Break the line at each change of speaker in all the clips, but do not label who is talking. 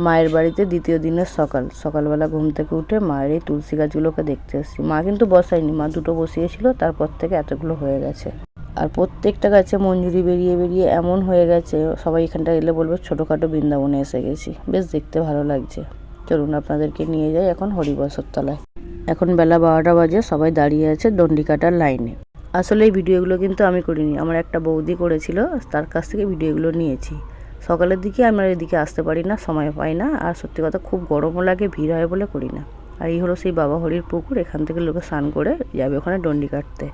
মায়ের বাড়িতে দ্বিতীয় দিনের সকালবেলা ঘুম থেকে উঠে মায়ের এই তুলসী গাছগুলোকে দেখতে এসেছি। মা কিন্তু বসায়নি, মা দুটো বসিয়েছিল, তারপর থেকে এতগুলো হয়ে গেছে। আর প্রত্যেকটা গাছে মঞ্জুরি বেরিয়ে বেরিয়ে এমন হয়ে গেছে, সবাই এখানটা এলে বলবে ছোটোখাটো বৃন্দাবনে এসে গেছি। বেশ দেখতে ভালো লাগছে। চলুন আপনাদেরকে নিয়ে যাই এখন হরিবসর তলায়। এখন বেলা 12টা বাজে, সবাই দাঁড়িয়ে আছে দণ্ডি কাটার লাইনে। আসলে এই ভিডিওগুলো কিন্তু আমি করিনি, আমার একটা বৌদি করেছিল, তার কাছ থেকে ভিডিওগুলো নিয়েছি। সকালের দিকে আমরা এদিকে আসতে পারি না, সময় পাই না, আর সত্যি কথা খুব গরমও লাগে, ভিড় হয় বলে করি না। আর এই হলো সেই বাবা হরির পুকুর, এখান থেকে লোকে স্নান করে যাবে ওখানে ডন্ডি কাটতে।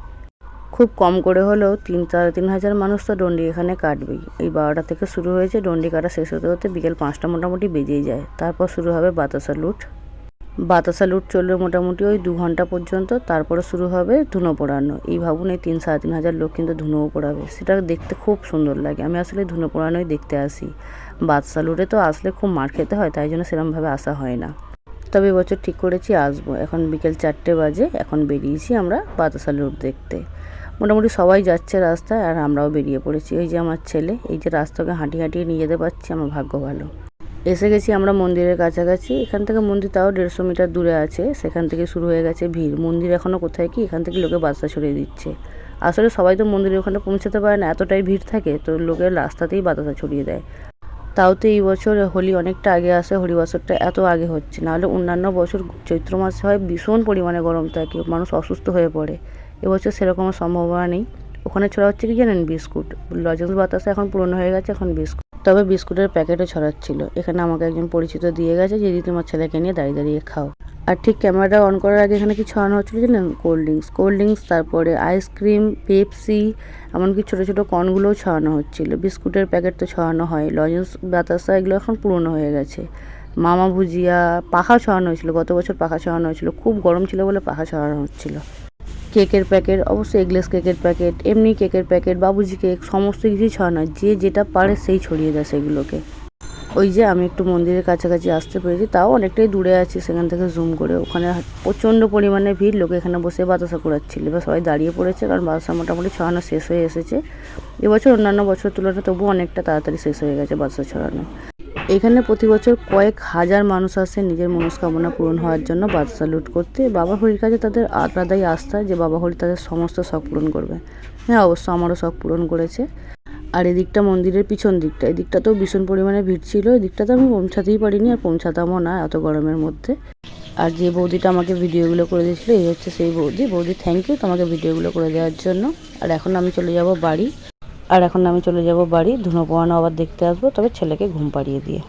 খুব কম করে হলেও 3-3.5 হাজার মানুষ তো ডন্ডি এখানে কাটবেই। এই 12টা থেকে শুরু হয়েছে, ডন্ডি কাটা শেষ হতে হতে বিকেল 5টা মোটামুটি বেজেই যায়। তারপর শুরু হবে বাতাসা লুট। বাতাসা লুট চলবে মোটামুটি ওই 2 ঘন্টা পর্যন্ত। তারপরে শুরু হবে ধুনো পোড়ানো। এই ভাবুন, এই 3-3.5 হাজার লোক কিন্তু ধুনোও পোড়াবে, সেটা দেখতে খুব সুন্দর লাগে। আমি আসলে ধুনো পোড়ানোই দেখতে আসি। বাতাসা লুটে তো আসলে খুব মার খেতে হয়, তাই জন্য সেরকমভাবে আসা হয় না। তবে এবছর ঠিক করেছি আসবো। এখন বিকেল 4টে বাজে, এখন বেরিয়েছি আমরা বাতাসা লুট দেখতে। মোটামুটি সবাই যাচ্ছে রাস্তায়, আর আমরাও বেরিয়ে পড়েছি। এই যে আমার ছেলে, এই যে রাস্তাকে হাঁটিয়ে হাঁটিয়ে নিয়ে যেতে পারছি, আমার ভাগ্য ভালো। এসে গেছি আমরা মন্দিরের কাছাকাছি। এখান থেকে মন্দির তাও 150 মিটার দূরে আছে। সেখান থেকে শুরু হয়ে গেছে ভিড়। মন্দির এখনও কোথায় কি, এখান থেকে লোকে বাতাসা ছড়িয়ে দিচ্ছে। আসলে সবাই তো মন্দিরের ওখানে পৌঁছাতে পারে না, এতটাই ভিড় থাকে, তো লোকের রাস্তাতেই বাতাসা ছড়িয়ে দেয়। তাও তো এই বছর হোলি অনেকটা আগে আসে, হরিবাসরটা এত আগে হচ্ছে। নাহলে অন্যান্য বছর চৈত্র মাসে হয়, ভীষণ পরিমাণে গরম থাকে, মানুষ অসুস্থ হয়ে পড়ে। এবছর সেরকম সম্ভাবনা নেই। ওখানে ছড়া হচ্ছে কি জানেন, বিস্কুট। লজেন্স বাতাসা এখন পুরনো হয়ে গেছে, এখন বিস্কুট। তবে বিস্কুটের প্যাকেটও ছড়াচ্ছিল। এখানে আমাকে একজন পরিচিত দিয়ে গেছে যে, দিদি তোমার ছেলেকে নিয়ে দাঁড়িয়ে দাঁড়িয়ে খাও। আর ঠিক ক্যামেরাটা অন করার আগে এখানে কি ছড়ানো হচ্ছিল জানেন, কোল্ড ড্রিঙ্কস, তারপরে আইসক্রিম, পেপসি, এমনকি ছোটো ছোটো কর্নগুলোও ছড়ানো হচ্ছিল। বিস্কুটের প্যাকেট তো ছড়ানো হয়, লজেন্স বাতাসা এগুলো এখন পুরনো হয়ে গেছে। মামা ভুজিয়া, পাখা ছড়ানো হয়েছিল, গত বছর পাখা ছড়ানো হয়েছিল, খুব গরম ছিল বলে পাখা ছড়ানো হচ্ছিল। কেকের প্যাকেট, অবশ্যই এগলেস কেকের প্যাকেট, এমনি কেকের প্যাকেট, বাবুজি কেক, সমস্ত কিছুই ছড়ানো হয়। যে যেটা পারে সেই ছড়িয়ে দেয় সেগুলোকে। ওই যে আমি একটু মন্দিরের কাছাকাছি আসতে পেরেছি, তাও অনেকটাই দূরে আছি, সেখান থেকে জুম করে। ওখানে প্রচণ্ড পরিমাণে ভিড়, লোকে এখানে বসে বাতাসা কুড়াচ্ছিল। এবার সবাই দাঁড়িয়ে পড়েছে, কারণ বাতাসা মোটামুটি ছড়ানো শেষ হয়ে এসেছে। এবছর অন্যান্য বছরের তুলনায় তবুও অনেকটা তাড়াতাড়ি শেষ হয়ে গেছে বাতাসা ছড়ানো। এখানে প্রতি বছর কয়েক হাজার মানুষ আসে নিজের মনস্কামনা পূরণ হওয়ার জন্য বাতাসা লুট করতে। বাবা হরির কাছে তাদের আলাদাই আস্থা যে বাবা হরি তাদের সমস্ত শখ পূরণ করবে। হ্যাঁ, অবশ্য আমারও শখ পূরণ করেছে। আর এদিকটা মন্দিরের পিছন দিকটা, এদিকটাতেও ভীষণ পরিমাণে ভিড় ছিল। এদিকটাতে আমি পৌঁছাতেই পারিনি, আর পৌঁছাতামও না এত গরমের মধ্যে। আর যে বৌদিটা আমাকে ভিডিওগুলো করে দিয়েছিল, এই হচ্ছে সেই বৌদি। বৌদি, থ্যাংক ইউ তোমাকে ভিডিওগুলো করে দেওয়ার জন্য। আর এখন আমি চলে যাব বাড়ি। ধুনো পোড়ানো আবার দেখতে আসবো, তবে ছেলেকে ঘুম পাড়িয়ে দিয়ে।